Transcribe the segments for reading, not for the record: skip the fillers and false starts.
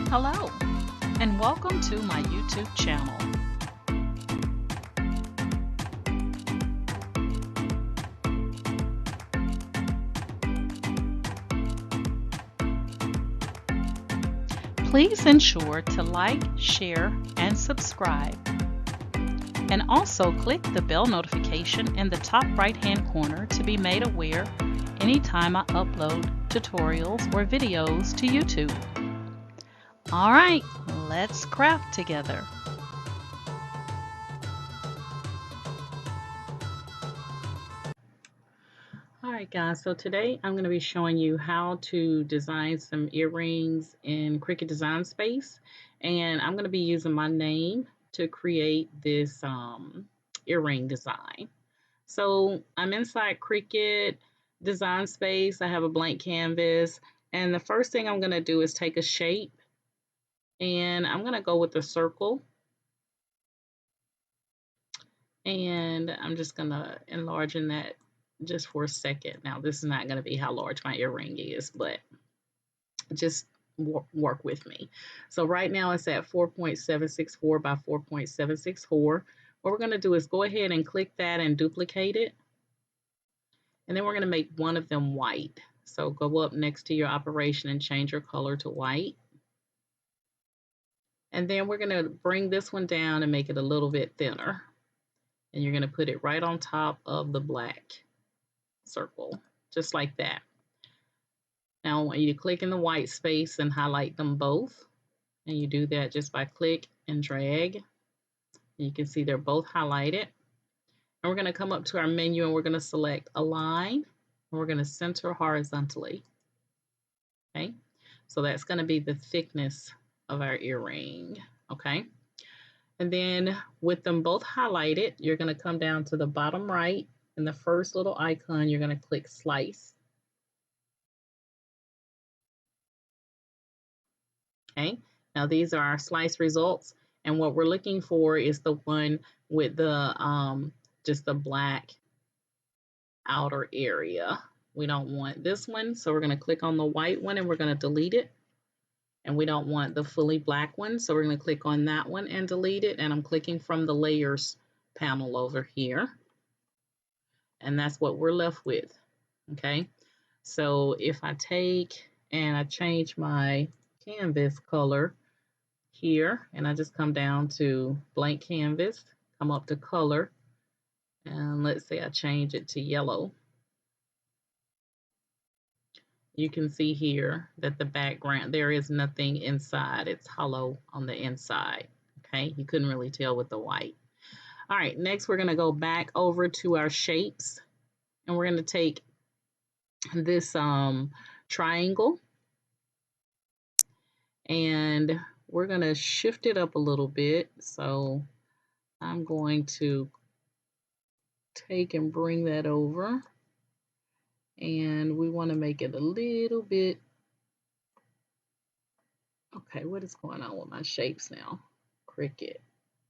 Hello, and welcome to my YouTube channel. Please ensure to like, share, and subscribe. And also click the bell notification in the top right-hand corner to be made aware anytime I upload tutorials or videos to YouTube. All right, let's craft together. Alright guys, so today I'm going to be showing you how to design some earrings in Cricut Design Space, and I'm going to be using my name to create this earring design. So I'm inside Cricut Design Space. I have a blank canvas, and the first thing I'm going to do is take a shape, and I'm going to go with a circle, and I'm just going to enlarge in that just for a second. Now this is not going to be how large my earring is, but just work with me. So right now it's at 4.764 by 4.764. What we're going to do is go ahead and click that and duplicate it, and then we're going to make one of them white. So go up next to your operation and change your color to white, and then we're going to bring this one down and make it a little bit thinner, and you're going to put it right on top of the black circle, just like that. Now I want you to click in the white space and highlight them both. And you do that just by click and drag. You can see they're both highlighted. And we're going to come up to our menu and we're going to select Align. And we're going to center horizontally. Okay, so that's going to be the thickness of our earring. Okay, and then with them both highlighted, you're going to come down to the bottom right. In the first little icon, you're going to click Slice. Okay, now these are our slice results, and what we're looking for is the one with the just the black outer area. We don't want this one, so we're going to click on the white one and we're going to delete it. And we don't want the fully black one, so we're going to click on that one and delete it. And I'm clicking from the layers panel over here, and that's what we're left with. Okay, so if I take and I change my canvas color here, and I just come down to blank canvas, come up to color, and let's say I change it to yellow. You can see here that the background, there is nothing inside. It's hollow on the inside. Okay, you couldn't really tell with the white. All right, next we're going to go back over to our shapes, and we're going to take this triangle, and we're going to shift it up a little bit. So I'm going to take and bring that over, and we want to make it a little bit. Okay, what is going on with my shapes now? Cricut,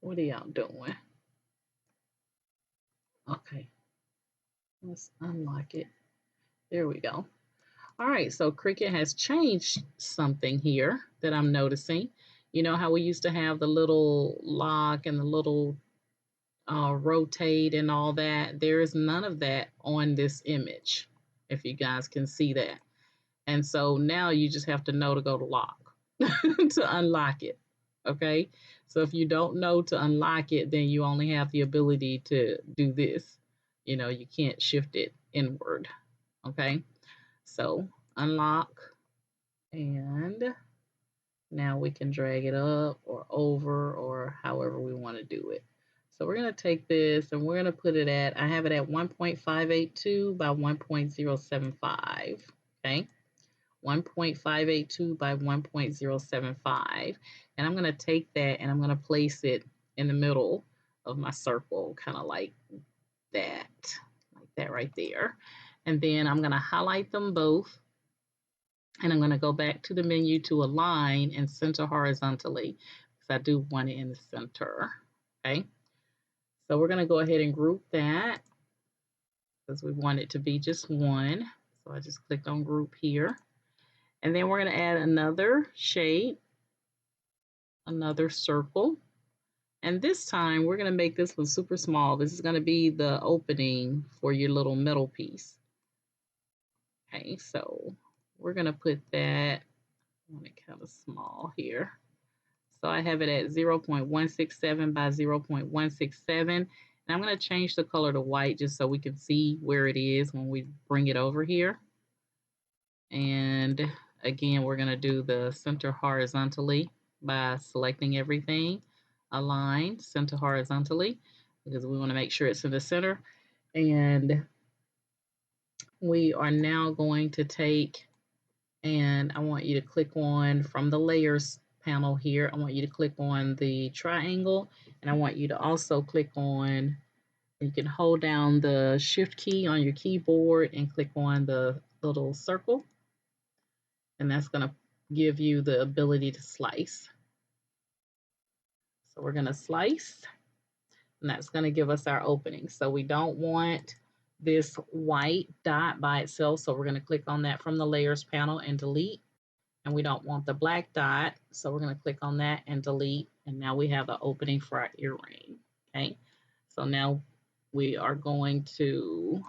what are y'all doing? Okay, let's unlock it. There we go. All right, so Cricut has changed something here that I'm noticing. You know how we used to have the little lock and the little rotate and all that? There is none of that on this image, if you guys can see that. And so now you just have to know to go to lock to unlock it. Okay, so if you don't know to unlock it, then you only have the ability to do this. You know, you can't shift it inward. Okay, so unlock, and now we can drag it up or over or however we want to do it. So we're going to take this and we're going to put it at, I have it at 1.582 by 1.075. Okay, 1.582 by 1.075, and I'm going to take that and I'm going to place it in the middle of my circle, kind of like that right there. And then I'm going to highlight them both, and I'm going to go back to the menu to align and center horizontally, because I do want it in the center. Okay, so we're going to go ahead and group that because we want it to be just one. So I just clicked on group here. And then we're going to add another shape. another circle. And this time we're going to make this one super small. This is going to be the opening for your little metal piece. Okay, so we're going to put that, I want it kind of small here. So I have it at 0.167 by 0.167. And I'm going to change the color to white just so we can see where it is when we bring it over here. And again, we're going to do the center horizontally by selecting everything. Align, center horizontally, because we want to make sure it's in the center. And we are now going to take, and I want you to click on, from the layers panel here, I want you to click on the triangle, and I want you to also click on, you can hold down the shift key on your keyboard and click on the little circle, and that's going to give you the ability to slice. So we're going to slice, and that's going to give us our opening. So we don't want this white dot by itself, so we're going to click on that from the layers panel and delete. And we don't want the black dot, so we're going to click on that and delete. And now we have the opening for our earring. Okay, so now we are going to,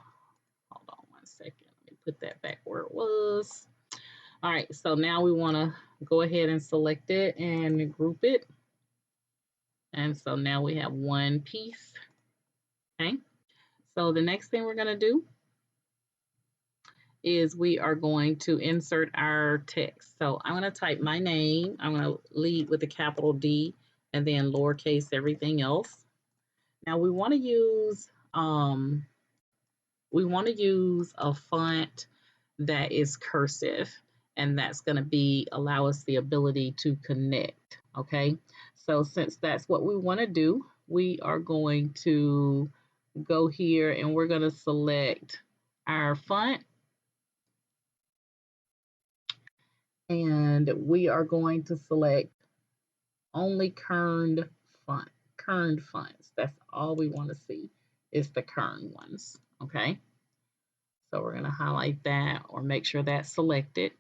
hold on one second, let me put that back where it was. All right, so now we want to go ahead and select it and group it. And so now we have one piece. Okay, so the next thing we're going to do is we are going to insert our text. So I'm going to type my name. I'm going to lead with a capital D and then lowercase everything else. Now we want to use a font that is cursive, and that's going to be allow us the ability to connect. Okay, so since that's what we want to do, we are going to go here and we're going to select our font, and we are going to select only kerned fonts. That's all we want to see is the kerned ones. Okay, so we're going to highlight that or make sure that's selected.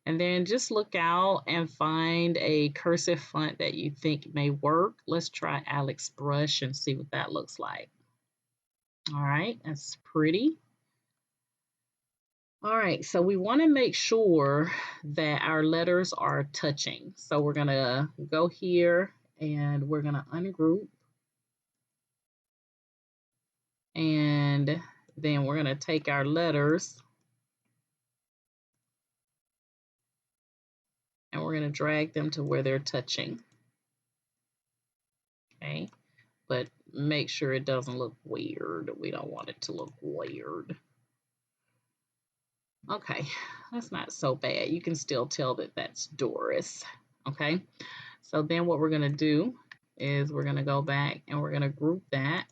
And then just look out and find a cursive font that you think may work. Let's try Alex Brush and see what that looks like. All right, that's pretty. All right, so we want to make sure that our letters are touching. So we're going to go here and we're going to ungroup. And then we're going to take our letters and we're going to drag them to where they're touching. Okay, but make sure it doesn't look weird. We don't want it to look weird. Okay, that's not so bad. You can still tell that that's Doris. Okay, so then what we're going to do is we're going to go back and we're going to group that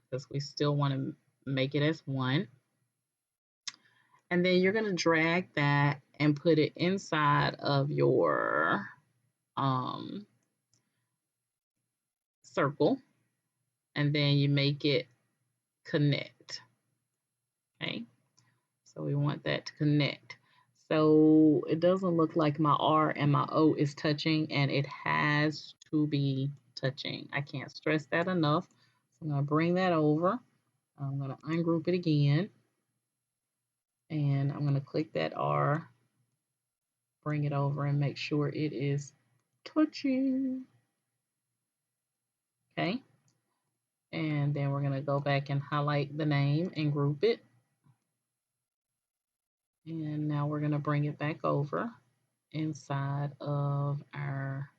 because we still want to make it as one. And then you're going to drag that and put it inside of your circle, and then you make it connect. Okay, so we want that to connect. So it doesn't look like my R and my O is touching, and it has to be touching. I can't stress that enough. So I'm going to bring that over. I'm going to ungroup it again, and I'm going to click that R, bring it over, and make sure it is touching. Okay, and then we're going to go back and highlight the name and group it. And now we're going to bring it back over inside of our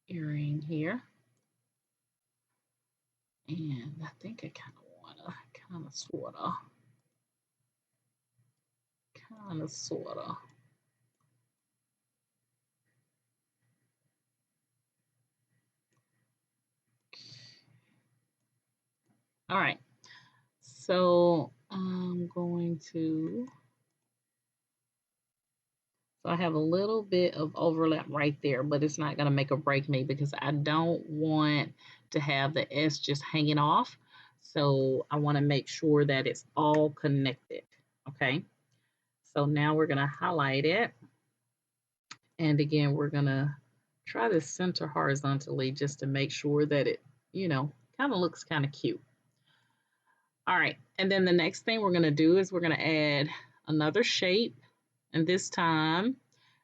earring here. And I think I kind of want to sort of. All right, so I'm going to, so I have a little bit of overlap right there, but it's not going to make or break me because I don't want to have the S just hanging off. So I want to make sure that it's all connected. Okay, so now we're going to highlight it. And again, we're going to try to center horizontally just to make sure that it, kind of looks kind of cute. All right, and then the next thing we're gonna do is we're gonna add another shape, and this time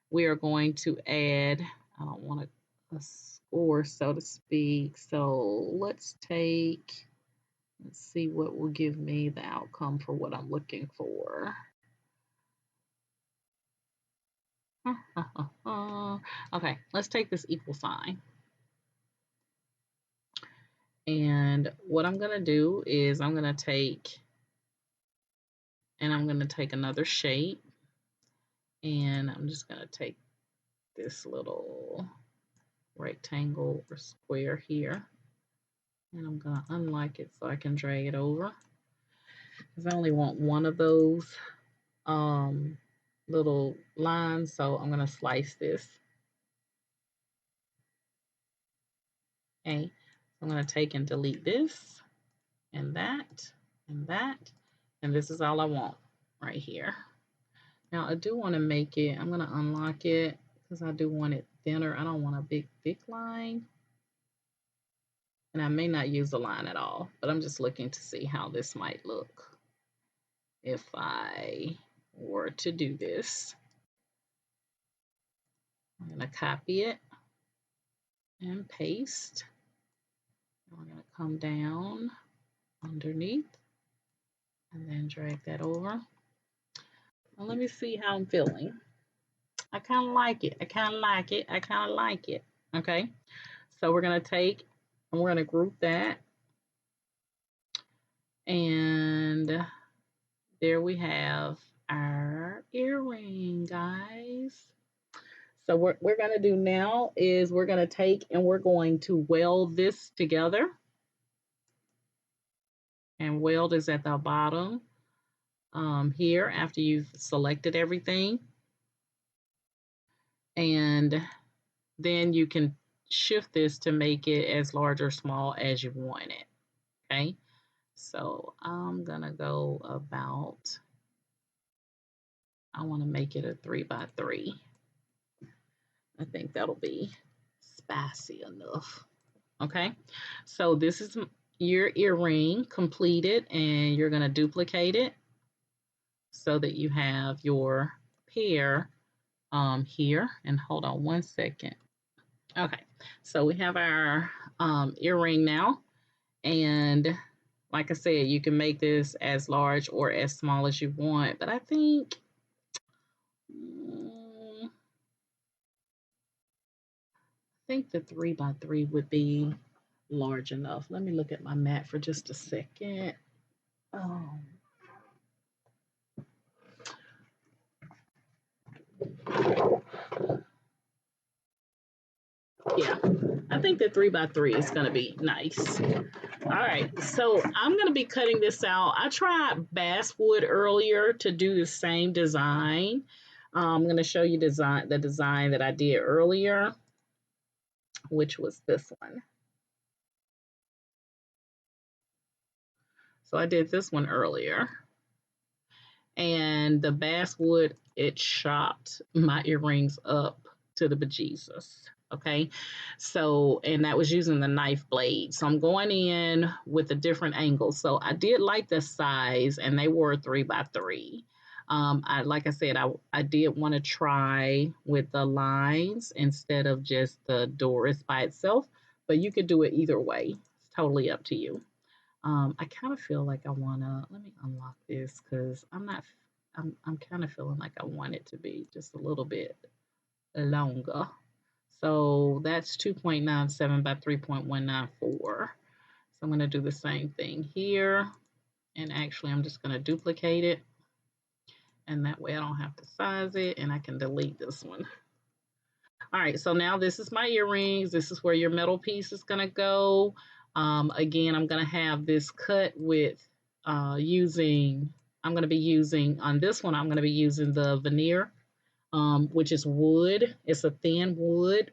we are going to add, I don't want a score, so to speak, so let's see what will give me the outcome for what I'm looking for. Okay, let's take this equal sign. And what I'm gonna do is I'm gonna take another shape, and I'm just gonna take this little rectangle or square here, and I'm gonna unlike it so I can drag it over, because I only want one of those little lines, so I'm gonna slice this. Okay, I'm gonna take and delete this and that and that, and this is all I want right here. Now I do want to make it, I'm gonna unlock it because I do want it thinner. I don't want a big thick line, and I may not use a line at all, but I'm just looking to see how this might look if I were to do this. I'm gonna copy it and paste. I'm gonna come down underneath and then drag that over. Now let me see how I'm feeling. I kind of like it. I kind of like it. I kind of like it. Okay. So we're going to take and we're going to group that. And there we have our earring, guys. So what we're going to do now is we're going to take and we're going to weld this together. And weld is at the bottom here after you've selected everything. And then you can shift this to make it as large or small as you want it. Okay, so I'm gonna go about, I want to make it a 3x3. I think that'll be spicy enough. Okay, so this is your earring completed, and you're gonna duplicate it so that you have your pair here. And hold on one second. Okay, so we have our earring now, and like I said, you can make this as large or as small as you want, but I think the 3x3 would be large enough. Let me look at my mat for just a second. Yeah, I think the 3x3 is going to be nice. All right, so I'm going to be cutting this out. I tried basswood earlier to do the same design. I'm going to show you the design that I did earlier, which was this one. So I did this one earlier. And the basswood, it chopped my earrings up to the bejesus. Okay, so, and that was using the knife blade. So I'm going in with a different angle. So I did like the size, and they were 3x3. Like I said, I did want to try with the lines instead of just the Doris by itself, but you could do it either way. It's totally up to you. I kind of feel like I want to, let me unlock this because I'm kind of feeling like I want it to be just a little bit longer. So that's 2.97 by 3.194. So I'm going to do the same thing here. And actually, I'm just going to duplicate it. And that way I don't have to size it, and I can delete this one. All right, so now this is my earrings. This is where your metal piece is going to go. Again, I'm going to have this cut with I'm going to be using, on this one, I'm going to be using the veneer, which is wood. It's a thin wood.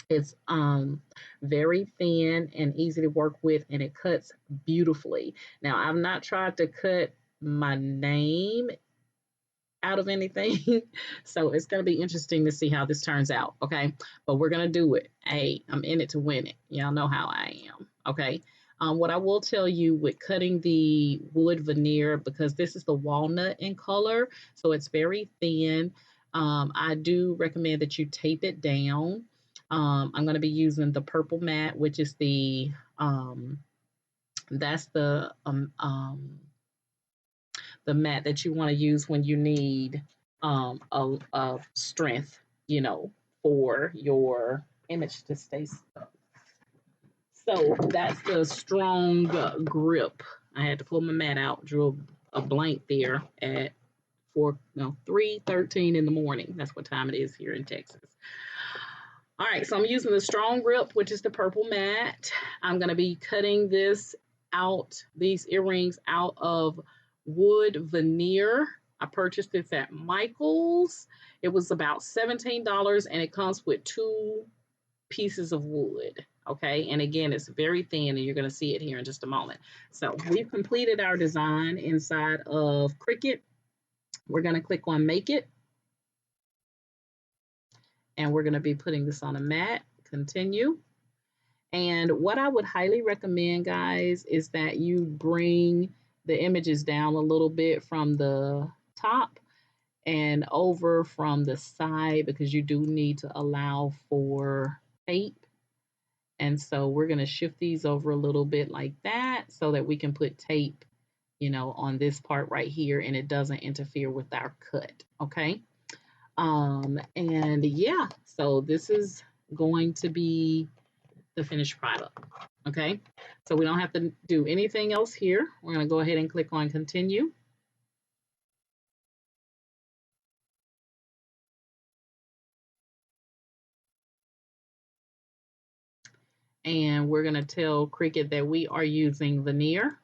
It's very thin and easy to work with, and it cuts beautifully. Now, I've not tried to cut my name out of anything. So it's going to be interesting to see how this turns out. Okay. But we're going to do it. Hey, I'm in it to win it. Y'all know how I am. Okay. What I will tell you with cutting the wood veneer, because this is the walnut in color, so it's very thin. I do recommend that you tape it down. I'm going to be using the purple mat, which is that's the mat that you want to use when you need a strength, you know, for your image to stay stuck. So that's the strong grip. I had to pull my mat out, drew a blank there at 3:13 in the morning. That's what time it is here in Texas. All right, so I'm using the strong grip, which is the purple mat. I'm going to be cutting these earrings out of wood veneer. I purchased this at Michael's. It was about $17 and it comes with 2 pieces of wood. Okay, and again, it's very thin and you're going to see it here in just a moment. So we've completed our design inside of Cricut. We're going to click on Make It. And we're going to be putting this on a mat. Continue. And what I would highly recommend, guys, is that you bring the images down a little bit from the top and over from the side, because you do need to allow for tape. And so we're going to shift these over a little bit like that so that we can put tape, you know, on this part right here and it doesn't interfere with our cut. Okay. And yeah, so this is going to be the finished product. Okay, so we don't have to do anything else here. We're going to go ahead and click on continue. And we're going to tell Cricut that we are using veneer.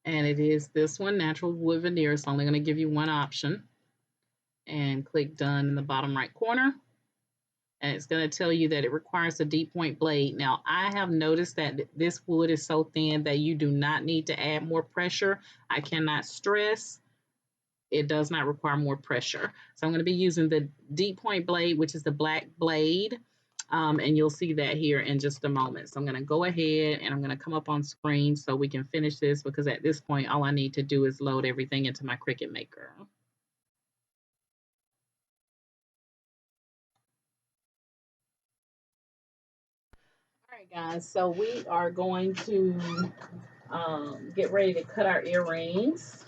And it is this one, natural wood veneer. It's only going to give you one option. And click done in the bottom right corner. And it's going to tell you that it requires a deep point blade. Now, I have noticed that this wood is so thin that you do not need to add more pressure. I cannot stress, it does not require more pressure. So I'm going to be using the deep point blade, which is the black blade. And you'll see that here in just a moment. So I'm going to go ahead and I'm going to come up on screen so we can finish this, because at this point, all I need to do is load everything into my Cricut Maker. All right, guys, so we are going to get ready to cut our earrings.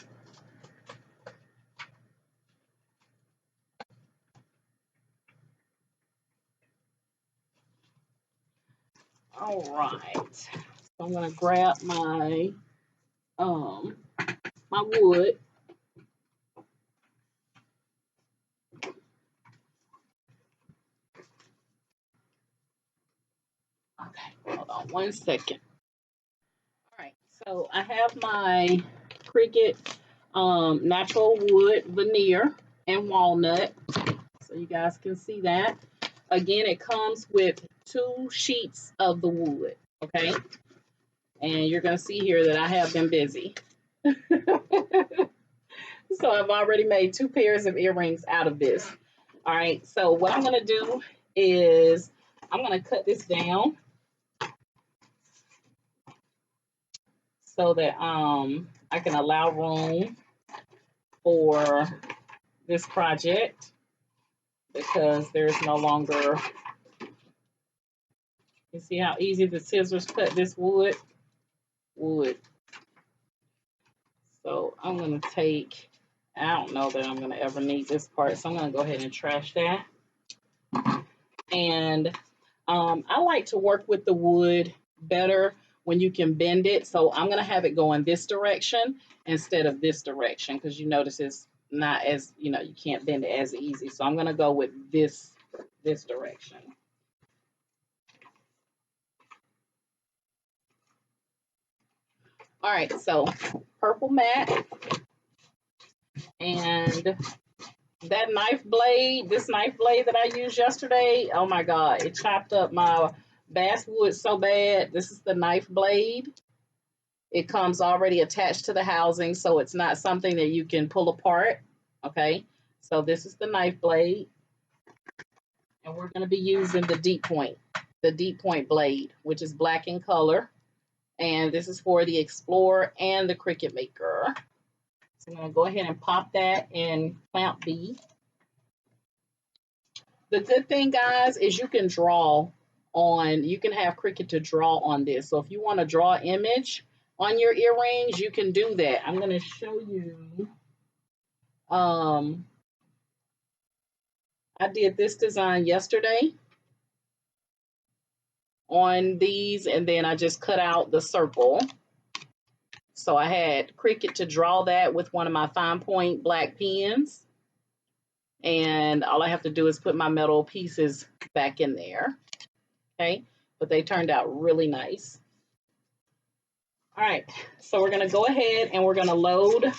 All right, so I'm gonna grab my my wood. Okay, hold on 1 second. All right, so I have my Cricut natural wood veneer and walnut, so you guys can see that. Again, it comes with 2 sheets of the wood, okay? And you're gonna see here that I have been busy. So I've already made 2 pairs of earrings out of this. All right, so what I'm gonna do is I'm gonna cut this down so that I can allow room for this project, because there's no longer, you see how easy the scissors cut this wood. So I'm gonna take, I don't know that I'm gonna ever need this part, so I'm gonna go ahead and trash that. And I like to work with the wood better when you can bend it. So I'm going to have it go in this direction instead of this direction, because you notice it's not as, you know, you can't bend it as easy. So I'm going to go with this direction. All right, so purple mat and that knife blade, this knife blade that I used yesterday, oh my God, it chopped up my basswood so bad. This is the knife blade. It comes already attached to the housing, so it's not something that you can pull apart. Okay, so this is the knife blade, and we're going to be using the deep point blade, which is black in color. And this is for the Explorer and the Cricut Maker. So I'm going to go ahead and pop that in clamp B. The good thing, guys, is you can you can have Cricut to draw on this. So if you want to draw an image on your earrings, you can do that. I'm going to show you. I did this design yesterday on these, and then I just cut out the circle. So I had Cricut to draw that with one of my fine point black pens. And all I have to do is put my metal pieces back in there. Okay, but they turned out really nice. All right, so we're gonna go ahead and we're gonna load.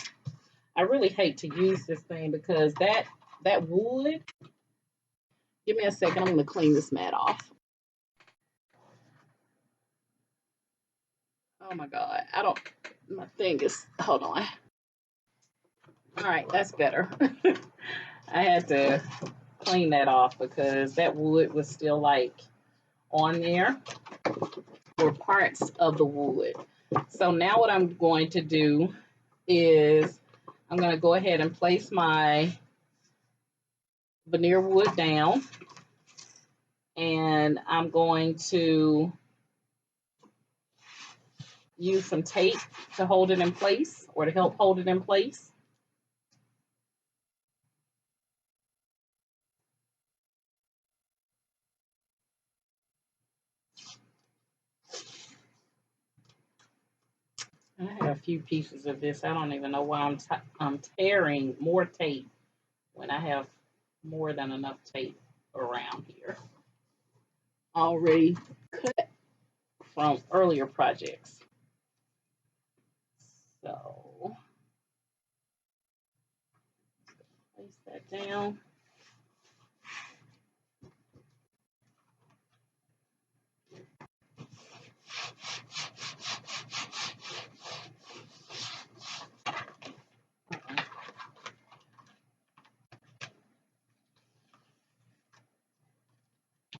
I really hate to use this thing because that wood, give me a second, I'm gonna clean this mat off. Oh my God, my thing is, hold on. All right, that's better. I had to clean that off because that wood was still like on there, or parts of the wood. So now what I'm going to do is I'm going to go ahead and place my veneer wood down, and I'm going to use some tape to hold it in place, or to help hold it in place. I have a few pieces of this. I don't even know why I'm tearing more tape when I have more than enough tape around here already cut from earlier projects. So place that down.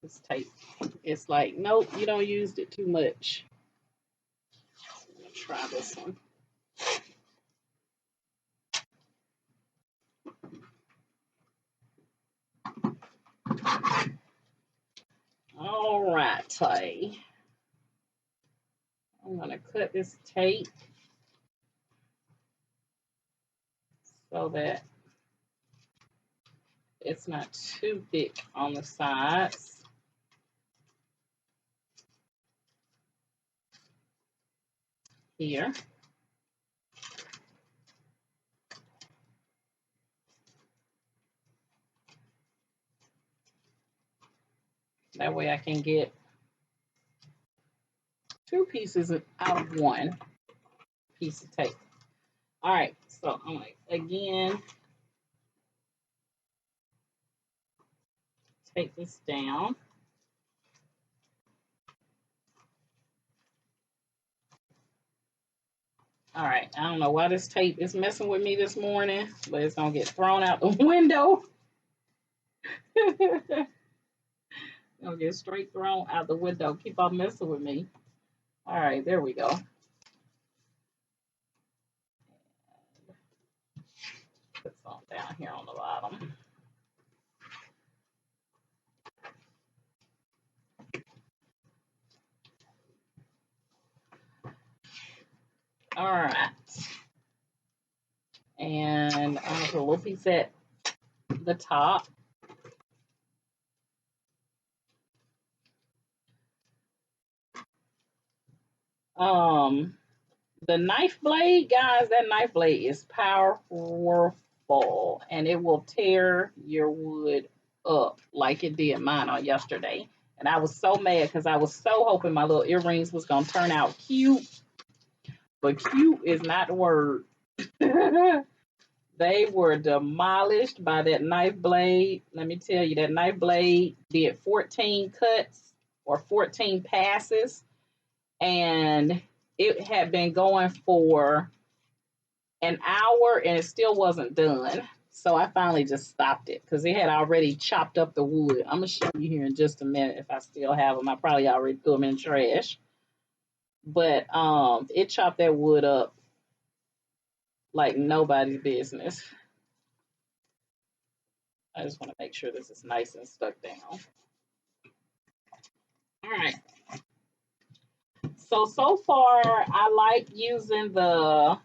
This tape, it's like, nope, you don't use it too much. I'm gonna try this one. All right, Tay. I'm gonna cut this tape so that it's not too thick on the sides. Here. That way I can get two pieces out of one piece of tape. All right, so I'm like, again, take this down. All right, I don't know why this tape is messing with me this morning, but it's gonna get thrown out the window. It'll get straight thrown out the window. Keep on messing with me. All right, there we go. Put some down here on the bottom. All right. And I'm gonna put a little piece at the top. The knife blade, guys, that knife blade is powerful, and it will tear your wood up like it did mine on yesterday. And I was so mad because I was so hoping my little earrings was gonna turn out cute, but cute is not the word. They were demolished by that knife blade. Let me tell you, that knife blade did 14 cuts or 14 passes, and it had been going for an hour and it still wasn't done. So I finally just stopped it because it had already chopped up the wood. I'm gonna show you here in just a minute if I still have them. I probably already threw them in the trash. But it chopped that wood up like nobody's business. I just want to make sure this is nice and stuck down. All right. So far, I like using the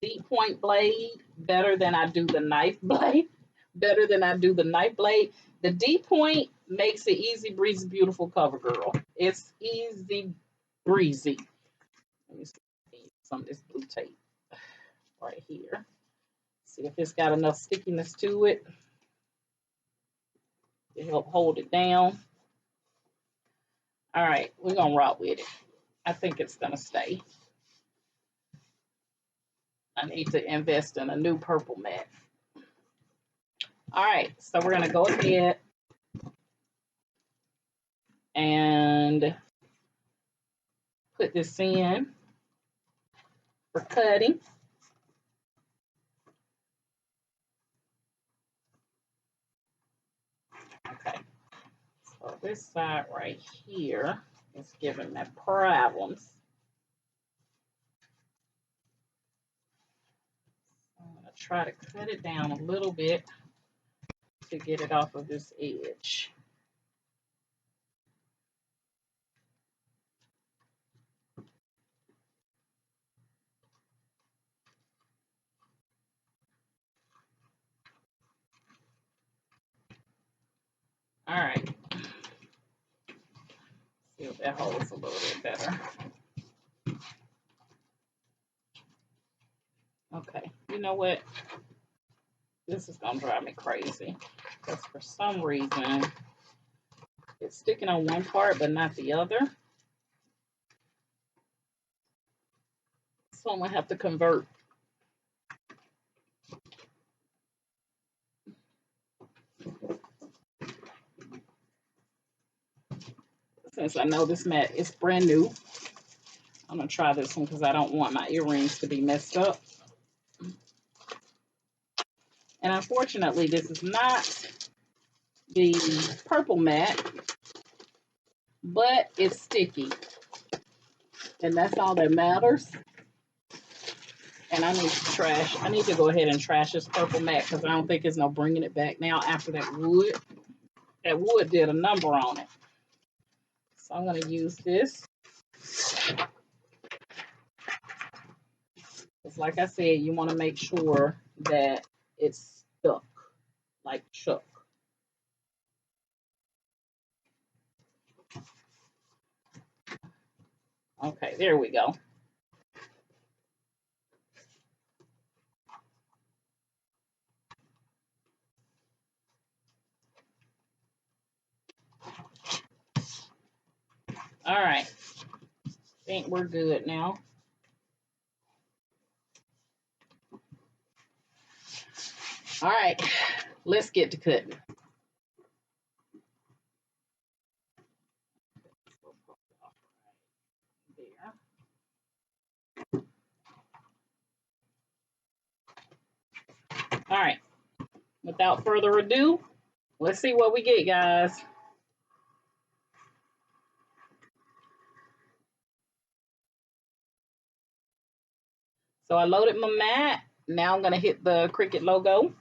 deep point blade better than I do the knife blade. Better than I do the knife blade. The deep point makes it easy, breezy, beautiful cover girl. It's easy, breezy. Let me see some of this blue tape right here. See if it's got enough stickiness to it to help hold it down. All right, we're gonna rock with it. I think it's gonna stay. I need to invest in a new purple mat. All right, so we're gonna go ahead and put this in for cutting. Okay, so this side right here is giving me problems. I'm gonna try to cut it down a little bit to get it off of this edge. All right, see if that holds a little bit better. Okay, you know what? This is gonna drive me crazy because for some reason it's sticking on one part but not the other. So I'm gonna have to convert. Since I know this mat is brand new, I'm gonna try this one because I don't want my earrings to be messed up. And unfortunately, this is not the purple mat, but it's sticky. And that's all that matters. And I need to go ahead and trash this purple mat because I don't think it's no bringing it back now after that wood. That wood did a number on it. So I'm gonna use this. Because like I said, you want to make sure that it's stuck like Chuck. Okay, there we go. All right, I think we're good now. All right, let's get to cutting. All right, without further ado, let's see what we get, guys. So I loaded my mat. Now I'm gonna hit the Cricut logo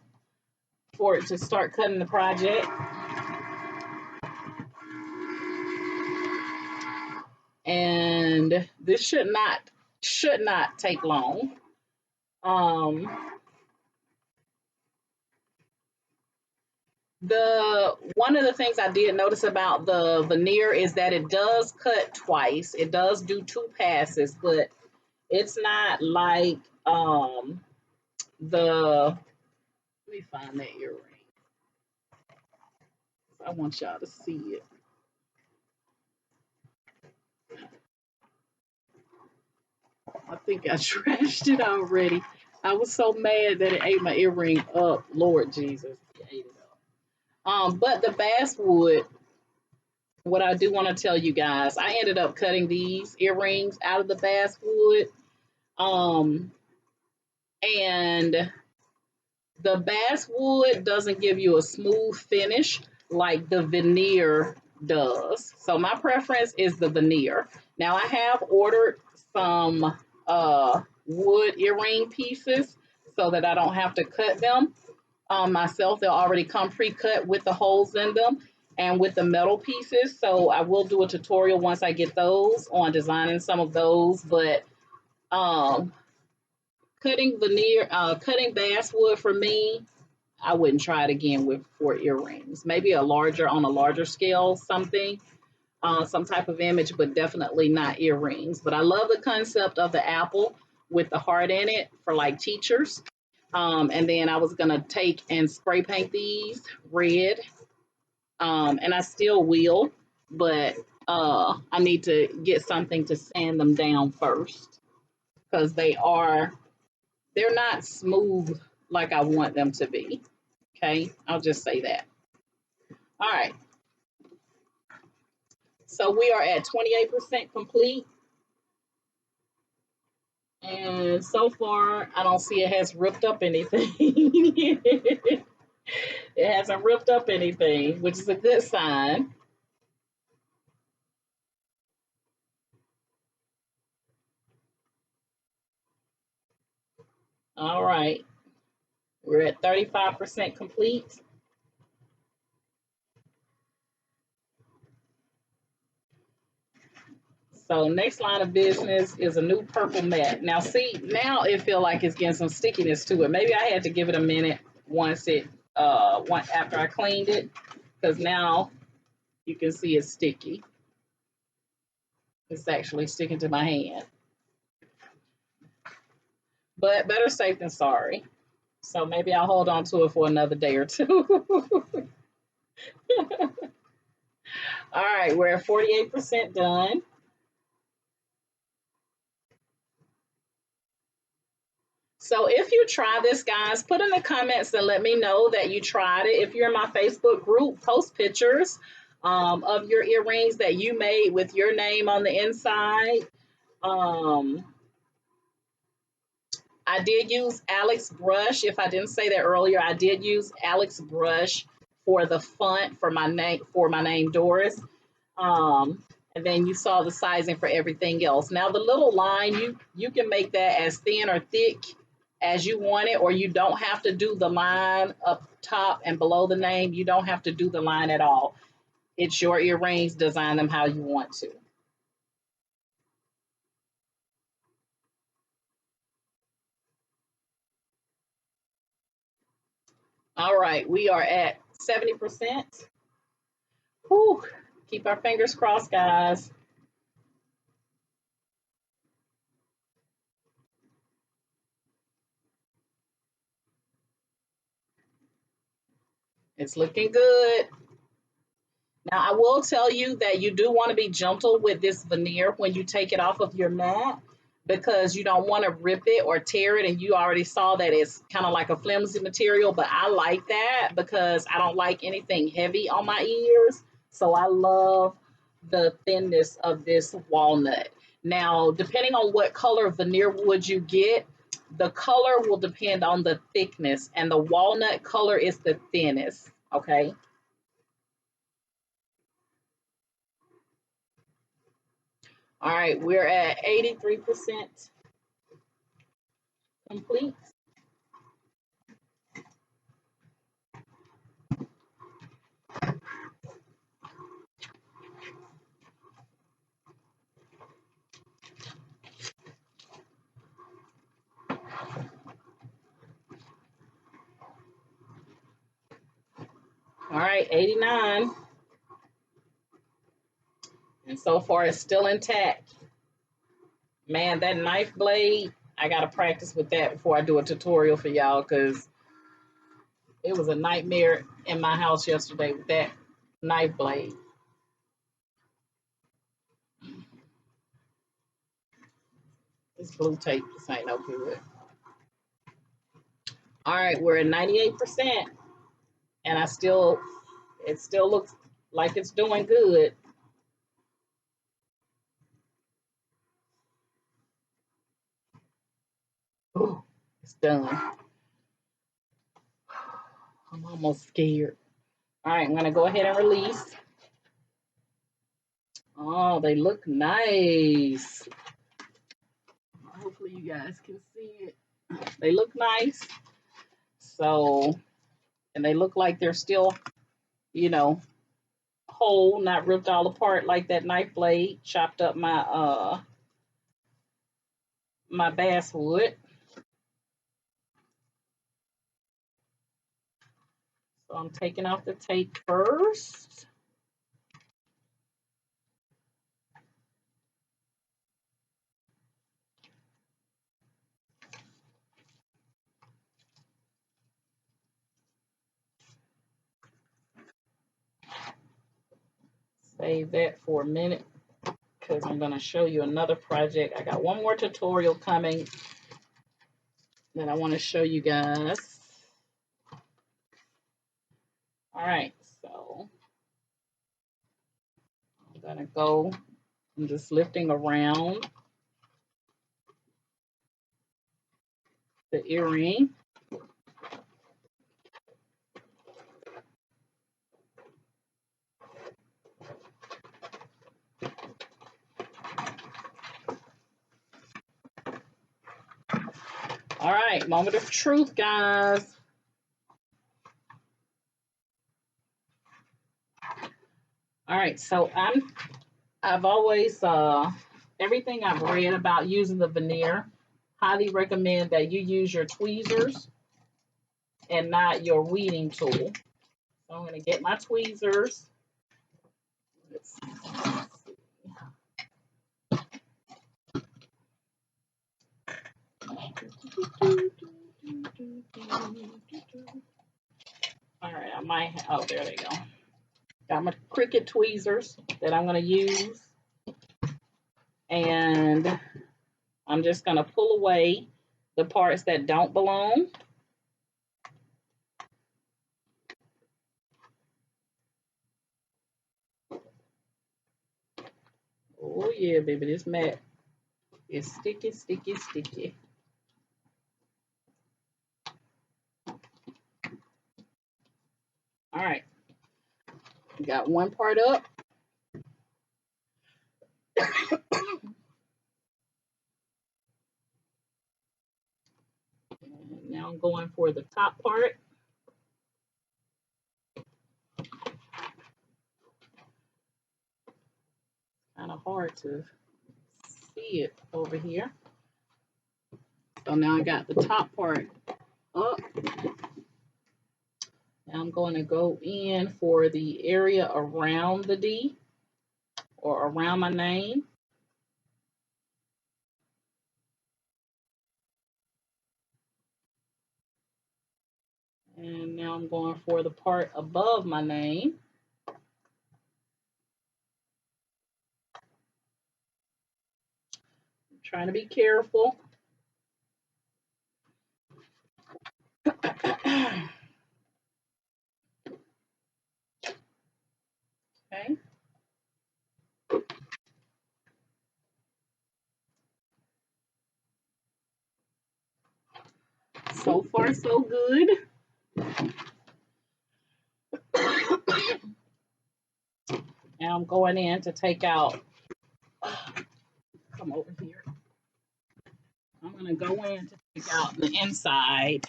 for it to start cutting the project. And this should not take long. One of the things I did notice about the veneer is that it does cut twice. It does do 2 passes, but it's not like let me find that earring. I want y'all to see it. I think I trashed it already. I was so mad that it ate my earring up. Lord Jesus, it ate it up. But the basswood what I do want to tell you guys, I ended up cutting these earrings out of the basswood. Um, and the basswood doesn't give you a smooth finish like the veneer does. So my preference is the veneer. Now I have ordered some wood earring pieces so that I don't have to cut them myself. They'll already come pre-cut with the holes in them and with the metal pieces. So I will do a tutorial once I get those on designing some of those. But um, cutting basswood for me, I wouldn't try it again with for earrings. Maybe on a larger scale, something, some type of image, but definitely not earrings. But I love the concept of the apple with the heart in it for like teachers. And then I was gonna take and spray paint these red, and I still will, but I need to get something to sand them down first because they're not smooth like I want them to be. Okay, I'll just say that. All right, so we are at 28% complete. And so far, I don't see it has ripped up anything. It hasn't ripped up anything, which is a good sign. All right, we're at 35% complete. So next line of business is a new purple mat. Now see, now it feel like it's getting some stickiness to it. Maybe I had to give it a minute once after I cleaned it, because now you can see it's sticky. It's actually sticking to my hand. But better safe than sorry. So maybe I'll hold on to it for another day or two. All right, we're at 48% done. So if you try this, guys, put in the comments and let me know that you tried it. If you're in my Facebook group, post pictures of your earrings that you made with your name on the inside. Um, I did use Alex brush. If I didn't say that earlier, I did use Alex brush for the font for my name Doris. Um, and then you saw the sizing for everything else. Now the little line, you can make that as thin or thick as you want it, or you don't have to do the line up top and below the name. You don't have to do the line at all. It's your earrings, design them how you want to. All right, we are at 70%. Whew, keep our fingers crossed, guys. It's looking good. Now, I will tell you that you do want to be gentle with this veneer when you take it off of your mat because you don't want to rip it or tear it. And you already saw that it's kind of like a flimsy material, but I like that because I don't like anything heavy on my ears. So I love the thinness of this walnut. Now, depending on what color veneer wood you get, the color will depend on the thickness, and the walnut color is the thinnest. Okay. All right, we're at 83% complete. All right, 89. And so far it's still intact. Man, that knife blade, I got to practice with that before I do a tutorial for y'all because it was a nightmare in my house yesterday with that knife blade. This blue tape, this ain't no good. All right, we're at 98%, and it still looks like it's doing good. It's done. I'm almost scared. All right, I'm gonna go ahead and release. Oh, they look nice. Hopefully you guys can see it. They look nice. So, and they look like they're still, you know, whole, not ripped all apart like that knife blade chopped up my basswood. So I'm taking off the tape first. Save that for a minute because I'm going to show you another project. I got one more tutorial coming that I want to show you guys. All right, so I'm going to go, I'm just lifting around the earring. All right, moment of truth, guys. All right, so I've always everything I've read about using the veneer, highly recommend that you use your tweezers and not your weeding tool. So I'm going to get my tweezers. Let's see. All right, I might have, oh, there they go. Got my Cricut tweezers that I'm going to use. And I'm just going to pull away the parts that don't belong. Oh yeah, baby, this mat is sticky, sticky, sticky. All right, got one part up. And now I'm going for the top part. Kind of hard to see it over here. So now I got the top part up. Now I'm going to go in for the area around the D or around my name. And now I'm going for the part above my name. I'm trying to be careful. Okay. So far, so good. Now I'm going in to take out, come over here. I'm going to go in to take out the inside.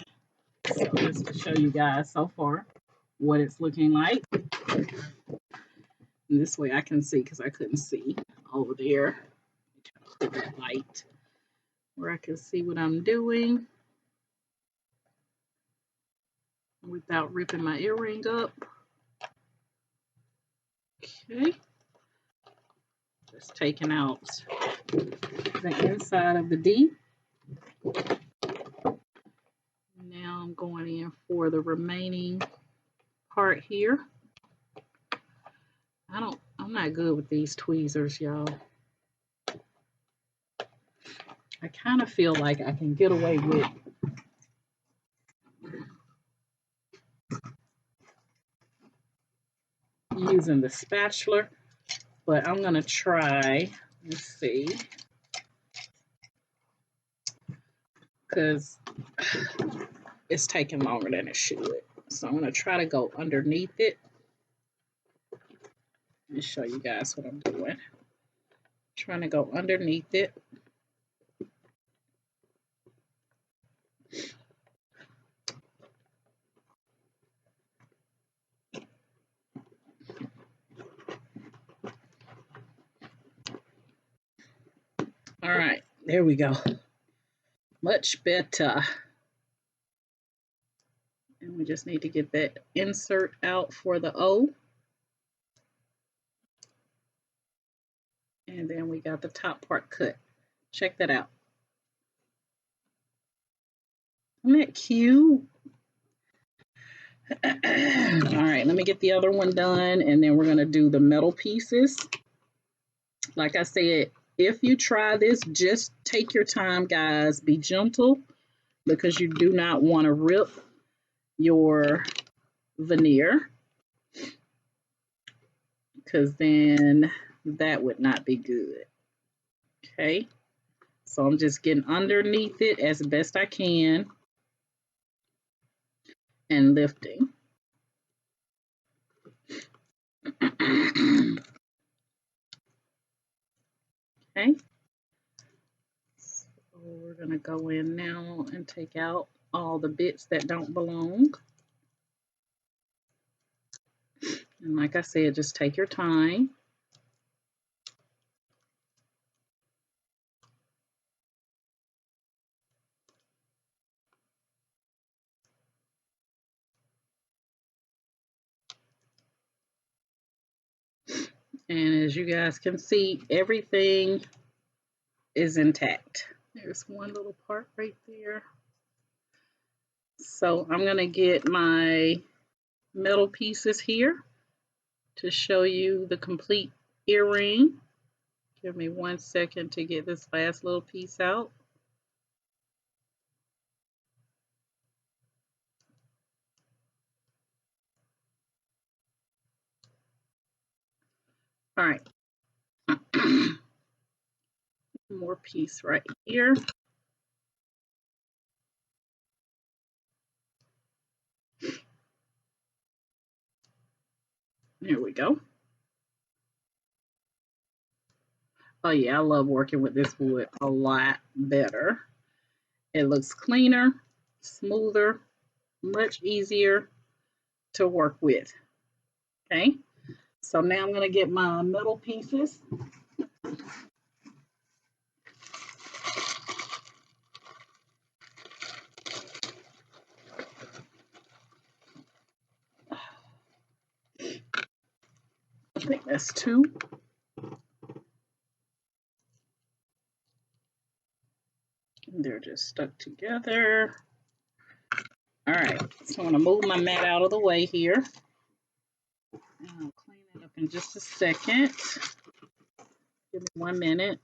So just to show you guys so far what it's looking like. And this way I can see because I couldn't see over there. Put that light where I can see what I'm doing without ripping my earring up. Okay. Just taking out the inside of the D. Now I'm going in for the remaining part here. I'm not good with these tweezers, y'all. I kind of feel like I can get away with using the spatula, but I'm gonna try, let's see. because it's taking longer than it should. So I'm going to try to go underneath it and show you guys what I'm doing. Trying to go underneath it. All right, there we go. Much better. And we just need to get that insert out for the O. And then we got the top part cut. Check that out. Isn't that cute? All right, let me get the other one done, and then we're going to do the metal pieces. Like I said, if you try this, just take your time, guys. Be gentle, because you do not want to rip your veneer, because then that would not be good. Okay, so I'm just getting underneath it as best I can and lifting. Okay, so we're going to go in now and take out all the bits that don't belong. And like I said, just take your time. And as you guys can see, everything is intact. There's one little part right there. So I'm going to get my metal pieces here to show you the complete earring. Give me 1 second to get this last little piece out. All right. More piece right here. There we go. Oh yeah, I love working with this wood a lot better. It looks cleaner, smoother, much easier to work with. Okay, so now I'm going to get my metal pieces. I think that's 2. They're just stuck together. All right, so I'm going to move my mat out of the way here. And I'll clean it up in just a second. Give me 1 minute.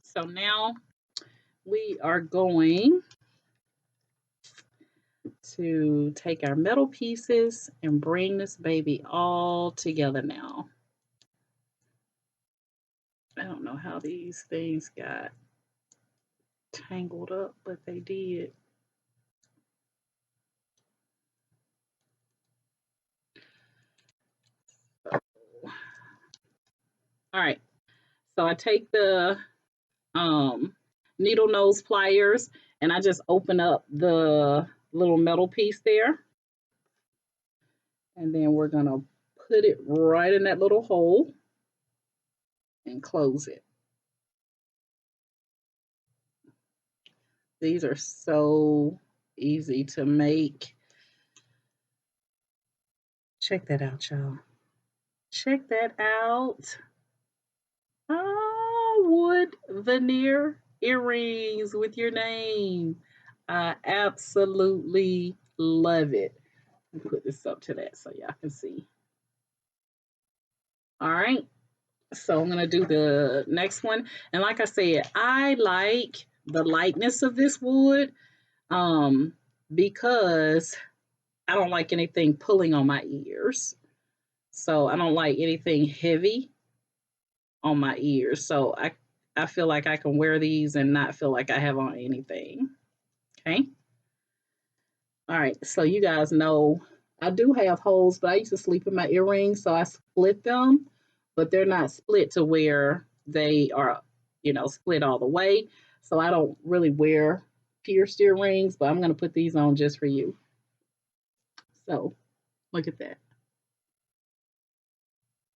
So now we are going to take our metal pieces and bring this baby all together now. I don't know how these things got tangled up, but they did. All right, so I take the needle nose pliers and I just open up the little metal piece there. And then we're gonna put it right in that little hole and close it. These are so easy to make. Check that out, y'all. Check that out. Oh, wood veneer earrings with your name. I absolutely love it. Let me put this up to that so y'all can see. All right. So I'm going to do the next one. And like I said, I like the lightness of this wood because I don't like anything pulling on my ears. So I don't like anything heavy. on my ears. So I feel like I can wear these and not feel like I have on anything. Okay. All right. So you guys know I do have holes, but I used to sleep in my earrings. So I split them, but they're not split to where they are, split all the way. So I don't really wear pierced earrings, but I'm going to put these on just for you. So look at that.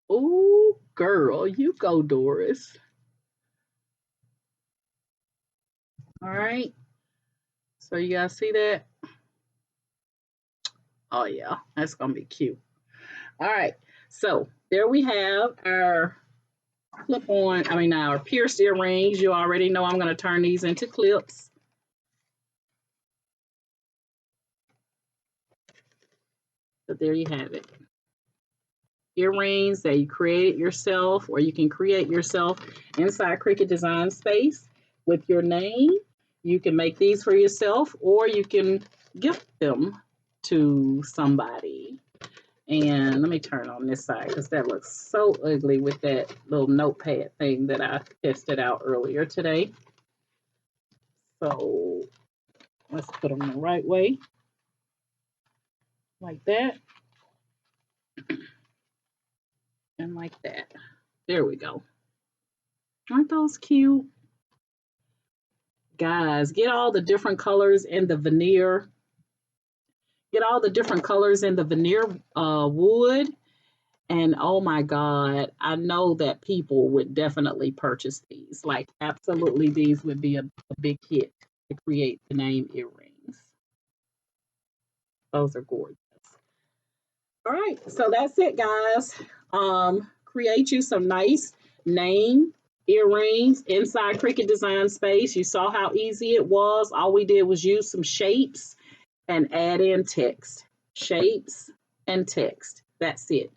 Oh, girl, you go, Doris. All right. So you guys see that? Oh, yeah, that's going to be cute. All right. So there we have our our pierced earrings. You already know I'm going to turn these into clips. But there you have it. Earrings that you created yourself, or you can create yourself inside Cricut Design Space with your name. You can make these for yourself, or you can gift them to somebody. And let me turn on this side because that looks so ugly with that little notepad thing that I tested out earlier today. So let's put them the right way, like that, and like that. There we go. Aren't those cute? Guys, get all the different colors in the veneer. Get all the different colors in the veneer wood. And oh my God, I know that people would definitely purchase these. Like, absolutely, these would be a big hit to create the name earrings. Those are gorgeous. All right, so that's it, guys. Create you some nice name earrings inside Cricut Design Space. You saw how easy it was. All we did was use some shapes and add in text. Shapes and text. That's it.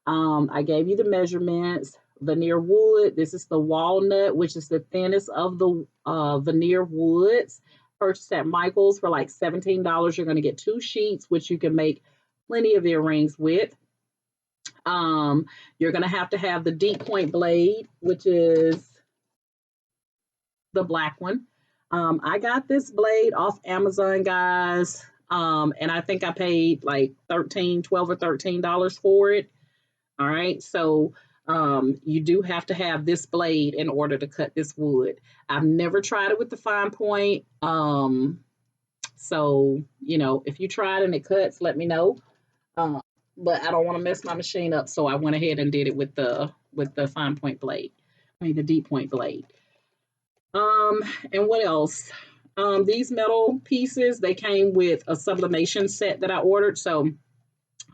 I gave you the measurements. Veneer wood. This is the walnut, which is the thinnest of the veneer woods. Purchased at Michael's for like $17. You're going to get 2 sheets, which you can make plenty of earrings with. You're going to have the deep point blade, which is the black one. I got this blade off Amazon, guys. And I think I paid like $12 or $13 for it. All right. So you do have to have this blade in order to cut this wood. I've never tried it with the fine point. So, if you tried and it cuts, let me know. But I don't want to mess my machine up, so I went ahead and did it with the fine point blade. The deep point blade. And what else? These metal pieces, they came with a sublimation set that I ordered, so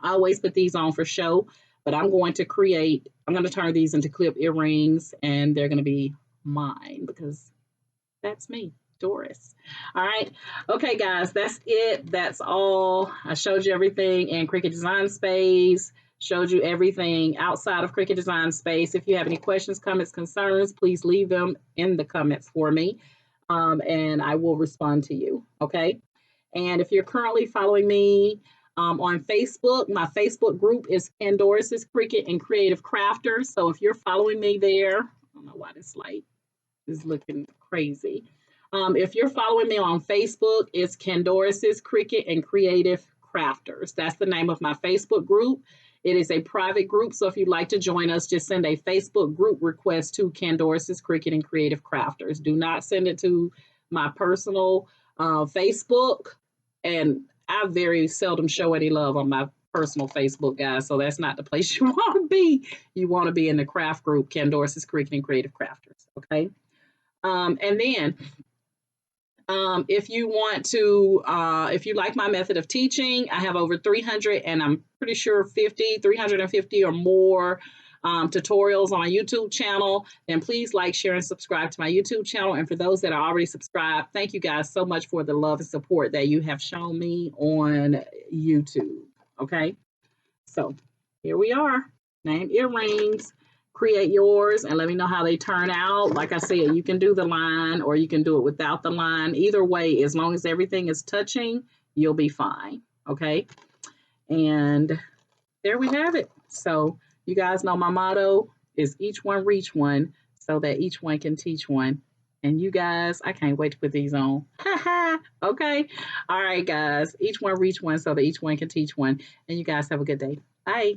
I always put these on for show. But I'm going to turn these into clip earrings, and they're going to be mine because that's me, Doris. All right. Okay, guys, that's it. That's all. I showed you everything in Cricut Design Space, showed you everything outside of Cricut Design Space. If you have any questions, comments, concerns, please leave them in the comments for me, and I will respond to you. Okay. And if you're currently following me on Facebook, my Facebook group is Doris's Cricut and Creative Crafters. So if you're following me there, I don't know why this light is looking crazy. If you're following me on Facebook, it's Doris's Cricut and Creative Crafters. That's the name of my Facebook group. It is a private group, so if you'd like to join us, just send a Facebook group request to Doris's Cricut and Creative Crafters. Do not send it to my personal Facebook, and I very seldom show any love on my personal Facebook, guys, so that's not the place you want to be. You want to be in the craft group, Doris's Cricut and Creative Crafters, okay? And then if you want to, if you like my method of teaching, I have over 300 and I'm pretty sure 350 or more tutorials on my YouTube channel. Then please like, share, and subscribe to my YouTube channel. And for those that are already subscribed, thank you guys so much for the love and support that you have shown me on YouTube. Okay, so here we are. Name earrings. Create yours and let me know how they turn out. Like I said, you can do the line or you can do it without the line. Either way, as long as everything is touching, you'll be fine. Okay. And there we have it. So you guys know my motto, is each one reach one so that each one can teach one. And you guys, I can't wait to put these on. Okay. All right, guys. Each one reach one so that each one can teach one. And you guys have a good day. Bye.